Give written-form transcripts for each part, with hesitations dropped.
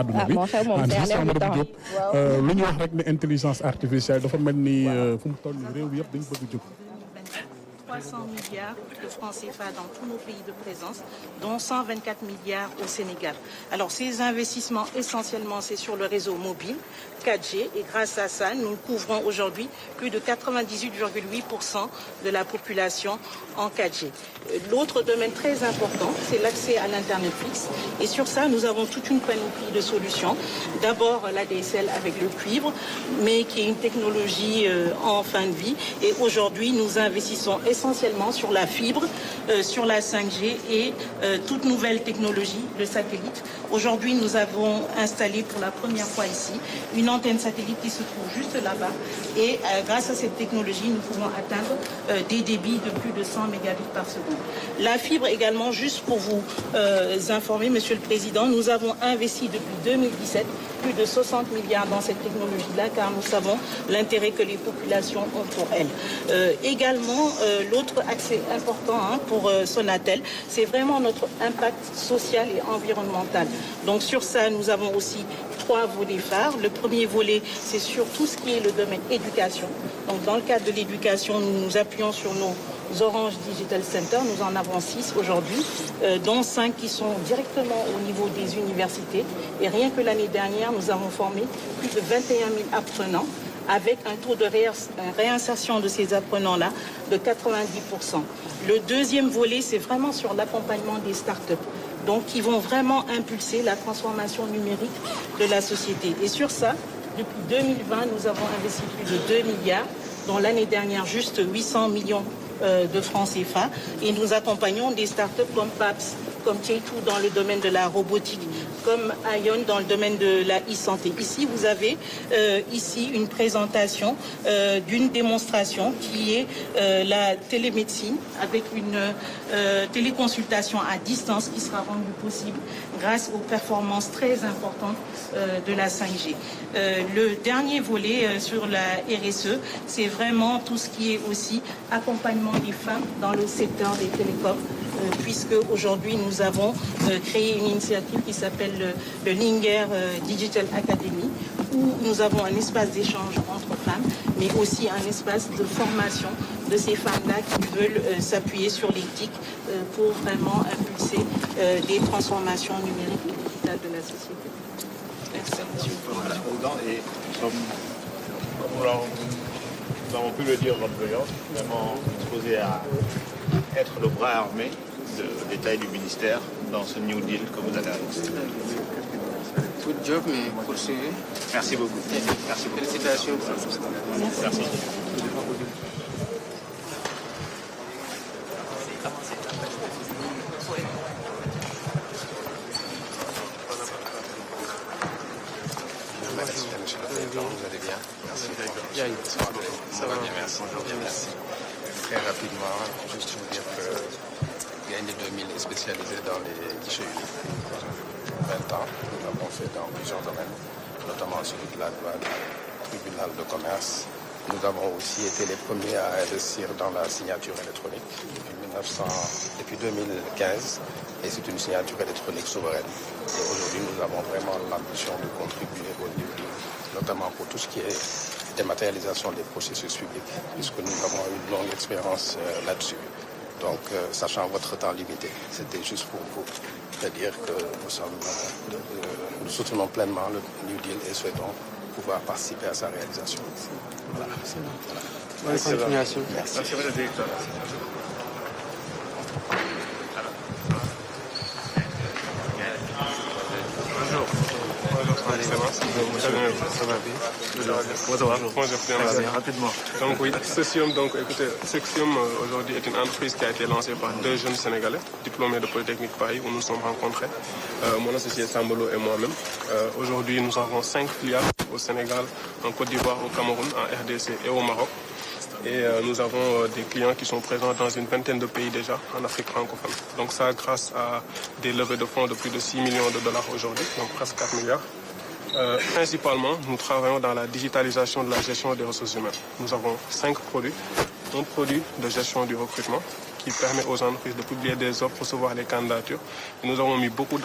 àdduna bi juste Amadou Diop lu ñu wax rek ne intelligence artificielle dafa mel ni fu mu toll nii réew bi yëpp dañ bëgg jóg 300 milliards de francs CFA dans tous nos pays de présence, dont 124 milliards au Sénégal. Alors ces investissements, essentiellement, c'est sur le réseau mobile, 4G, et grâce à ça, nous couvrons aujourd'hui plus de 98,8% de la population en 4G. L'autre domaine très important, c'est l'accès à l'Internet fixe. Et sur ça, nous avons toute une panoplie de solutions. D'abord, l'ADSL avec le cuivre, mais qui est une technologie en fin de vie. Et aujourd'hui, nous investissons essentiellement sur la fibre, sur la 5G et toute nouvelle technologie, le satellite. Aujourd'hui, nous avons installé pour la première fois ici une antenne satellite qui se trouve juste là-bas. Et grâce à cette technologie, nous pouvons atteindre des débits de plus de 100 mégabits par seconde. La fibre également, juste pour vous informer, Monsieur le Président, nous avons investi depuis 2017 plus de 60 milliards dans cette technologie-là, car nous savons l'intérêt que les populations ont pour elle. Également, l'autre axe important pour Sonatel, c'est vraiment notre impact social et environnemental. Donc sur ça, nous avons aussi 3 volets phares. Le premier volet, c'est sur tout ce qui est le domaine éducation. Donc dans le cadre de l'éducation, nous nous appuyons sur nos Orange Digital Center, nous en avons 6 aujourd'hui, dont 5 qui sont directement au niveau des universités. Et rien que l'année dernière, nous avons formé plus de 21 000 apprenants avec un taux de réinsertion de ces apprenants-là de 90%. Le deuxième volet, c'est vraiment sur l'accompagnement des startups, donc qui vont vraiment impulser la transformation numérique de la société. Et sur ça, depuis 2020, nous avons investi plus de 2 milliards, dont l'année dernière, juste 800 millions de francs CFA. Et nous accompagnons des startups comme PAPS, comme Tietou dans le domaine de la robotique, comme Ion dans le domaine de la e-santé. Ici, vous avez ici une présentation d'une démonstration qui est la télémédecine avec une téléconsultation à distance qui sera rendue possible grâce aux performances très importantes de la 5G. Le dernier volet sur la RSE, c'est vraiment tout ce qui est aussi accompagnement des femmes dans le secteur des télécoms, puisque aujourd'hui nous avons créé une initiative qui s'appelle le Linger Digital Academy, où nous avons un espace d'échange entre femmes, mais aussi un espace de formation de ces femmes-là qui veulent s'appuyer sur l'éthique pour vraiment impulser des transformations numériques et digitales de la société. Merci, monsieur. Voilà, et comme nous avons pu le dire votre brillance, vraiment disposé à être le bras armé de l'État et du ministère dans ce New Deal que vous avez annoncé. Good job, mais poursuivez. Merci beaucoup. Merci beaucoup. Félicitations. Merci. Vous allez bien? Merci. Ça va bien, merci. Merci. Très rapidement, juste vous dire que Gaïndé 2000 est spécialisé dans les guichets uniques. 20 ans, nous l'avons fait dans plusieurs domaines, notamment celui de la douane, tribunal de commerce. Nous avons aussi été les premiers à investir dans la signature électronique depuis 2015, et c'est une signature électronique souveraine. Et aujourd'hui, nous avons vraiment l'ambition de contribuer au New Deal, notamment pour tout ce qui est dématérialisation des processus publics, puisque nous avons eu une longue expérience là-dessus. Donc, sachant votre temps limité, c'était juste pour vous dire que nous soutenons pleinement le New Deal et souhaitons pouvoir participer à sa réalisation. Voilà. Bonne continuation. Merci. Merci, madame la directrice. Bonjour. Ça va bien. Rapidement. Donc oui, Cesium, Cesium aujourd'hui est une entreprise qui a été lancée par 2 jeunes Sénégalais, diplômés de Polytechnique Paris, où nous nous sommes rencontrés, mon associé Sambolo et moi-même. Aujourd'hui, nous avons 5 filiales au Sénégal, en Côte d'Ivoire, au Cameroun, en RDC et au Maroc. Et nous avons des clients qui sont présents dans une vingtaine de pays déjà en Afrique francophone. Donc ça grâce à des levées de fonds de plus de 6 millions de dollars aujourd'hui, donc presque 4 milliards. Principalement, nous travaillons dans la digitalisation de la gestion des ressources humaines. Nous avons 5 produits. Un produit de gestion du recrutement, qui permet aux entreprises de publier des offres, recevoir les candidatures. Et nous avons mis beaucoup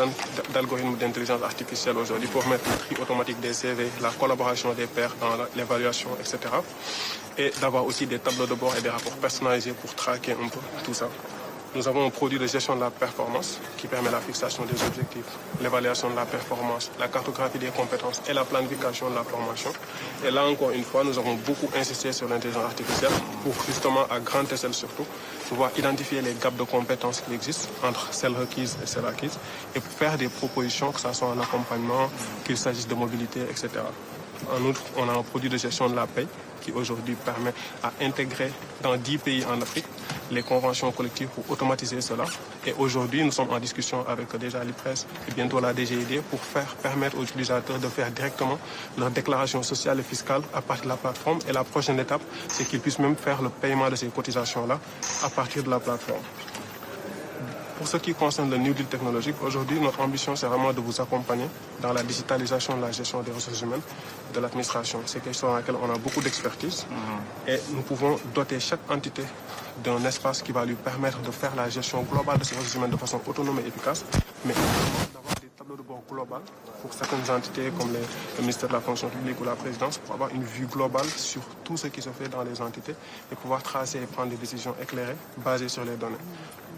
d'algorithmes d'intelligence artificielle aujourd'hui pour mettre le tri automatique des CV, la collaboration des pairs dans l'évaluation, etc. Et d'avoir aussi des tableaux de bord et des rapports personnalisés pour traquer un peu tout ça. Nous avons un produit de gestion de la performance qui permet la fixation des objectifs, l'évaluation de la performance, la cartographie des compétences et la planification de la formation. Et là, encore une fois, nous avons beaucoup insisté sur l'intelligence artificielle pour justement, à grande échelle surtout, pouvoir identifier les gaps de compétences qui existent entre celles requises et celles acquises et pour faire des propositions, que ce soit en accompagnement, qu'il s'agisse de mobilité, etc. En outre, on a un produit de gestion de la paie qui aujourd'hui permet à intégrer dans 10 pays en Afrique les conventions collectives pour automatiser cela. Et aujourd'hui, nous sommes en discussion avec déjà l'IPRES et bientôt la DGID pour permettre aux utilisateurs de faire directement leur déclaration sociale et fiscale à partir de la plateforme. Et la prochaine étape, c'est qu'ils puissent même faire le paiement de ces cotisations-là à partir de la plateforme. Pour ce qui concerne le New Deal technologique, aujourd'hui, notre ambition, c'est vraiment de vous accompagner dans la digitalisation de la gestion des ressources humaines de l'administration. C'est quelque chose dans lequel on a beaucoup d'expertise et nous pouvons doter chaque entité d'un espace qui va lui permettre de faire la gestion globale de ses ressources humaines de façon autonome et efficace, mais également d'avoir des tableaux de bord global pour certaines entités comme le ministère de la fonction publique ou la présidence pour avoir une vue globale sur tout ce qui se fait dans les entités et pouvoir tracer et prendre des décisions éclairées basées sur les données.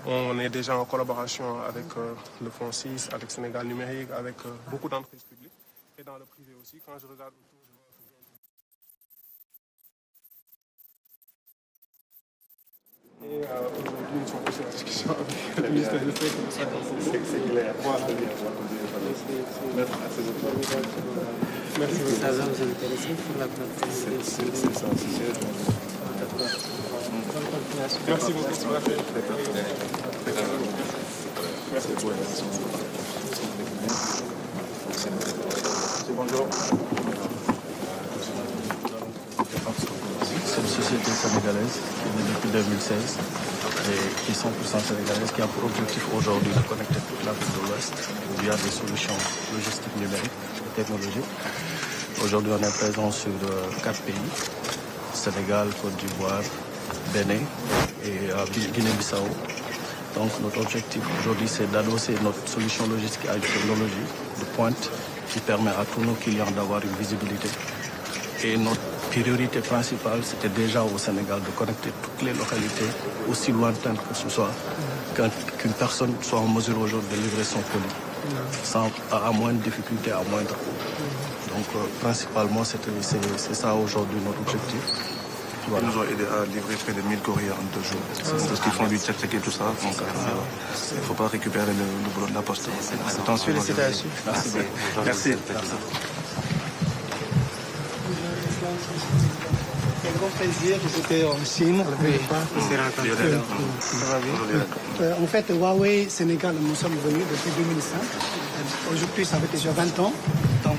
On est déjà en collaboration avec le Fonds 6, avec Sénégal Numérique, avec beaucoup d'entreprises publiques et dans le privé aussi. Quand je regarde autour, je vois que... Et aujourd'hui, nous sommes aussi en discussion avec le ministère de l'État. C'est clair. Voilà. Merci. Ça va vous intéresser pour la plateforme. C'est ça, merci beaucoup. Merci beaucoup. Bonjour. C'est une société sénégalaise qui est née depuis 2016 et qui est 100% sénégalaise, qui a pour objectif aujourd'hui de connecter toute l'Afrique de l'Ouest via des solutions logistiques numériques et technologiques. Aujourd'hui, on est présent sur 4 pays, Sénégal, Côte d'Ivoire, Bénin et Guinée-Bissau. Donc notre objectif aujourd'hui, c'est d'adosser notre solution logistique à une technologie de pointe qui permet à tous nos clients d'avoir une visibilité. Et notre priorité principale, c'était déjà au Sénégal de connecter toutes les localités, aussi lointaines que ce soit, qu'une personne soit en mesure aujourd'hui de livrer son colis, à moindre difficulté, à moindre coût. Donc principalement, c'est ça aujourd'hui notre objectif. Voilà. Ils nous ont aidé à livrer près de 1000 courriers en 2 jours. Parce qu'ils font du check et tout ça. Donc il ne faut pas récupérer le boulot de la poste. Félicitations. Merci. C'est un grand plaisir de j'étais en Chine. En fait, Huawei Sénégal, nous sommes venus depuis 2005. Aujourd'hui, ça fait déjà 20 ans. Donc,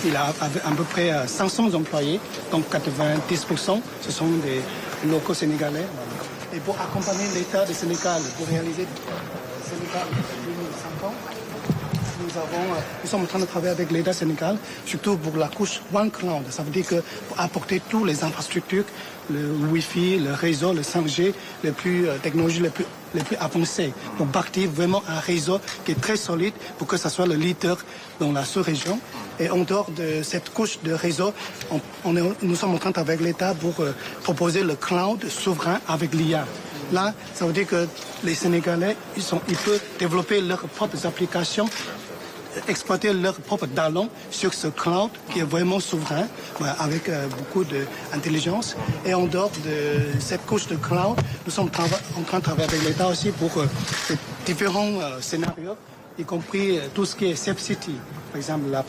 il a à peu près 500 employés. Donc, 90%, ce sont des locaux sénégalais. Et pour accompagner l'État du Sénégal, pour réaliser Sénégal 2050, nous sommes en train de travailler avec l'État sénégal, surtout pour la couche One Cloud. Ça veut dire que pour apporter toutes les infrastructures, le Wi-Fi, le réseau, le 5G, les technologies les plus avancées, pour bâtir vraiment un réseau qui est très solide pour que ça soit le leader dans la sous-région. Et en dehors de cette couche de réseau, nous sommes en train avec l'État pour proposer le cloud souverain avec l'IA. Là, ça veut dire que les Sénégalais, ils peuvent développer leurs propres applications, exploiter leur propre talent sur ce cloud qui est vraiment souverain, avec beaucoup d'intelligence. Et en dehors de cette couche de cloud, nous sommes en train de travailler avec l'État aussi pour différents scénarios, y compris tout ce qui est Safe City. Par exemple, la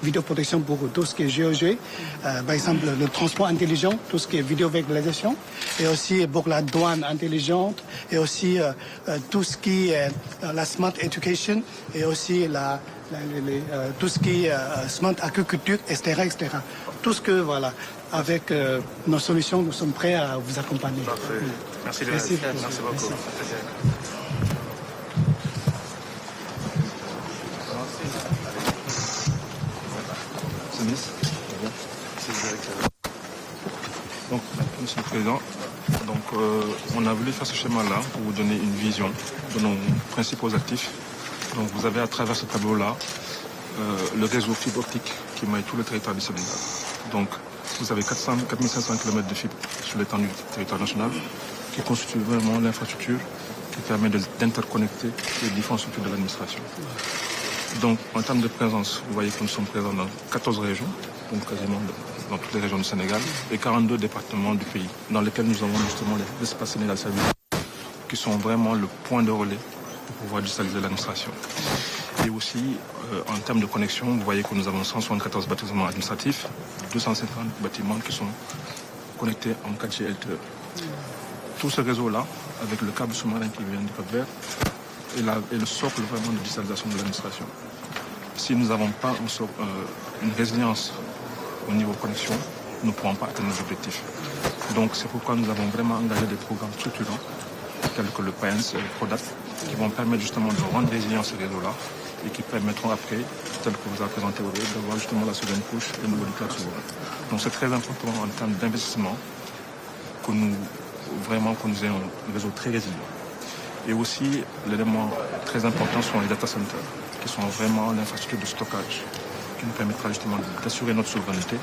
vidéoprotection pour tout ce qui est GEG, par exemple le transport intelligent, tout ce qui est vidéo-véhiculisation, et aussi pour la douane intelligente, et aussi tout ce qui est la smart education, et aussi tout ce qui est smart agriculture, etc., etc. Tout ce que, voilà, avec nos solutions, nous sommes prêts à vous accompagner. Parfait. Merci beaucoup. Merci. Donc, Monsieur le Président, Donc, on a voulu faire ce schéma-là pour vous donner une vision de nos principaux actifs. Donc, vous avez à travers ce tableau-là le réseau fibre optique qui maille tout le territoire du Sénégal. Donc, vous avez 4500 km de fibre sur l'étendue du territoire national qui constitue vraiment l'infrastructure qui permet d'interconnecter les différentes structures de l'administration. Donc, en termes de présence, vous voyez que nous sommes présents dans 14 régions, donc quasiment dans toutes les régions du Sénégal, et 42 départements du pays, dans lesquels nous avons justement l'espace Sénégal Service, qui sont vraiment le point de relais pour pouvoir digitaliser l'administration. Et aussi, en termes de connexion, vous voyez que nous avons 174 bâtiments administratifs, 250 bâtiments qui sont connectés en 4G LTE. Tout ce réseau-là, avec le câble sous-marin qui vient du Cap Vert, est le socle vraiment de digitalisation de l'administration. Si nous n'avons pas une résilience au niveau connexion, nous ne pourrons pas atteindre nos objectifs. Donc c'est pourquoi nous avons vraiment engagé des programmes structurants, tels que le PAENS et le PRODAC, qui vont permettre justement de rendre résilient ce réseau-là et qui permettront après, tel que vous avez présenté au réseau, d'avoir justement la seconde couche et le niveau du cloud souverain. Donc c'est très important en termes d'investissement que nous ayons un réseau très résilient. Et aussi, l'élément très important sont les data centers, qui sont vraiment l'infrastructure de stockage, qui nous permettra justement d'assurer notre souveraineté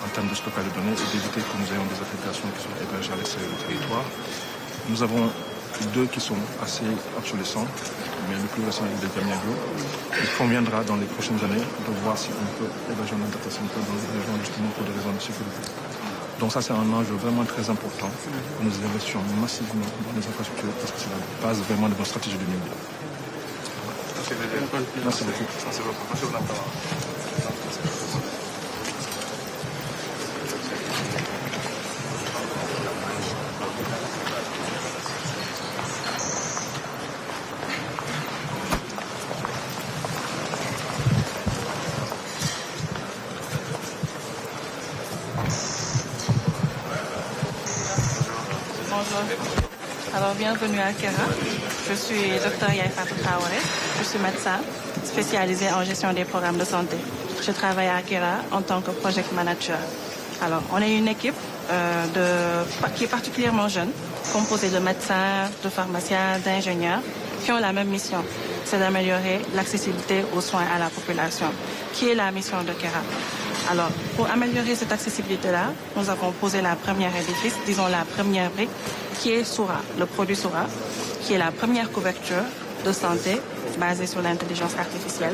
en termes de stockage de données et d'éviter que nous ayons des applications qui sont hébergées à l'extérieur du territoire. Nous avons deux qui sont assez obsolescents, mais le plus récent est le Diamniadio. Il conviendra dans les prochaines années de voir si on peut héberger un data center dans les régions justement pour des raisons de sécurité. Donc ça, c'est un enjeu vraiment très important. Nous investissions massivement dans les infrastructures parce que c'est la base vraiment de notre stratégie de média. Merci beaucoup. Merci beaucoup. Alors, bienvenue à Kera. Je suis Dr Yaïfatou Traoré. Je suis médecin spécialisé en gestion des programmes de santé. Je travaille à Kera en tant que project manager. Alors, on est une équipe qui est particulièrement jeune, composée de médecins, de pharmaciens, d'ingénieurs, qui ont la même mission. C'est d'améliorer l'accessibilité aux soins à la population, qui est la mission de Kera. Alors, pour améliorer cette accessibilité-là, nous avons posé la première édifice, disons la première brique, qui est Soura, le produit Soura, qui est la première couverture de santé basée sur l'intelligence artificielle,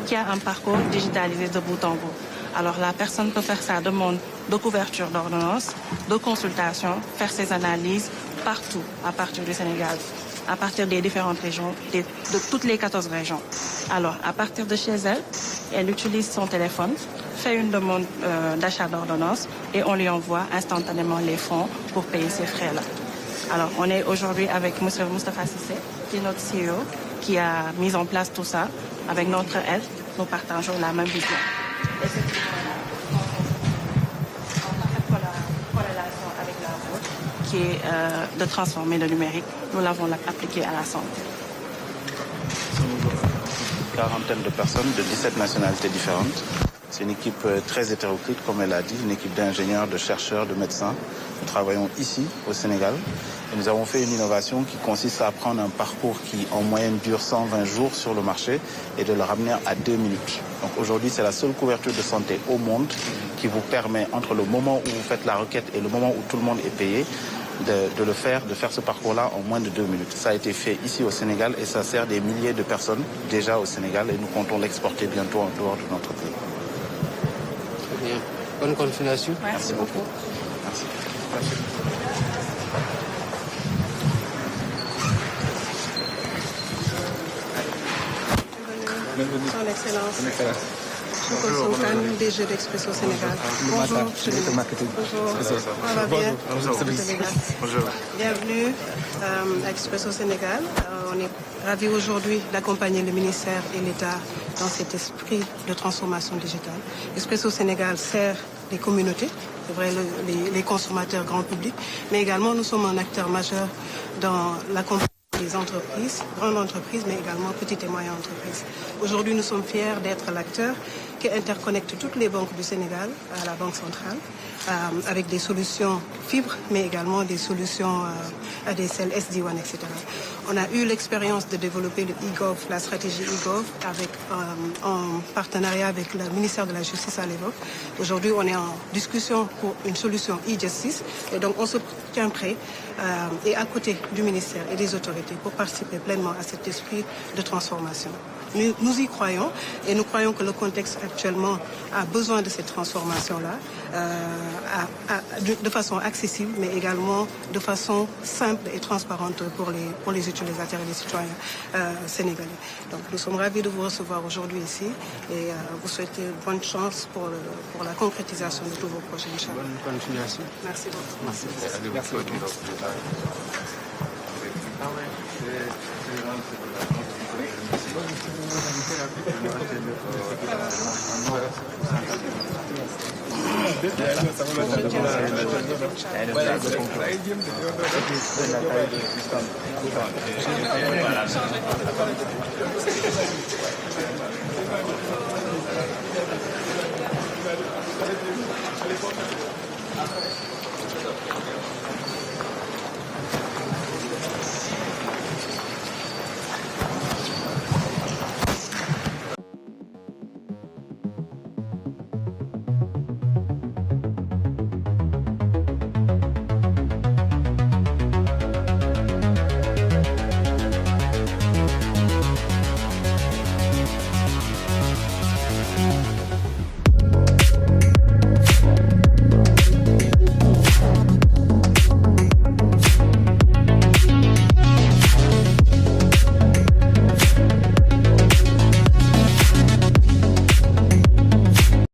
qui a un parcours digitalisé de bout en bout. Alors, la personne peut faire sa demande de couverture d'ordonnance, de consultation, faire ses analyses partout, à partir du Sénégal, à partir des différentes régions, de toutes les 14 régions. Alors, à partir de chez elle, elle utilise son téléphone, fait une demande d'achat d'ordonnance et on lui envoie instantanément les fonds pour payer ces frais-là. Alors, on est aujourd'hui avec M. Moustapha Sissé, qui est notre CEO, qui a mis en place tout ça. Avec notre aide, nous partageons la même vision. Et cette vision-là, en parfaite corrélation avec la vôtre, qui est de transformer le numérique, nous l'avons appliqué à la santé. Une quarantaine de personnes de 17 nationalités différentes. C'est une équipe très hétéroclite, comme elle a dit, une équipe d'ingénieurs, de chercheurs, de médecins. Nous travaillons ici, au Sénégal. Et nous avons fait une innovation qui consiste à prendre un parcours qui, en moyenne, dure 120 jours sur le marché et de le ramener à 2 minutes. Donc aujourd'hui, c'est la seule couverture de santé au monde qui vous permet, entre le moment où vous faites la requête et le moment où tout le monde est payé, de faire ce parcours-là en moins de 2 minutes. Ça a été fait ici au Sénégal et ça sert des milliers de personnes déjà au Sénégal et nous comptons l'exporter bientôt en dehors de notre pays. Très bien. Bonne continuation. Merci beaucoup. Merci. Merci. Son Excellence. Bonjour, DG d'Expresso Sénégal. Bonjour, Bonjour, ça va bien? Bonjour. Bienvenue à Expresso Sénégal. On est ravis aujourd'hui d'accompagner le ministère et l'État dans cet esprit de transformation digitale. Expresso Sénégal sert les communautés, c'est vrai, les consommateurs grand public, mais également nous sommes un acteur majeur dans l'accompagnement les entreprises, grandes entreprises, mais également petites et moyennes entreprises. Aujourd'hui, nous sommes fiers d'être l'acteur qui interconnecte toutes les banques du Sénégal à la Banque centrale, avec des solutions fibres, mais également des solutions ADSL, SD1, etc. On a eu l'expérience de développer le e-Gov, la stratégie e-Gov, en partenariat avec le ministère de la Justice à l'époque. Aujourd'hui, on est en discussion pour une solution e-Justice, et donc on se tient prêt et à côté du ministère et des autorités pour participer pleinement à cet esprit de transformation. Nous y croyons et nous croyons que le contexte actuellement a besoin de cette transformation-là de façon accessible, mais également de façon simple et transparente pour les utilisateurs et les citoyens sénégalais. Donc nous sommes ravis de vous recevoir aujourd'hui ici et vous souhaiter bonne chance pour la concrétisation de tous vos projets. Bonne continuation. Merci beaucoup. Merci.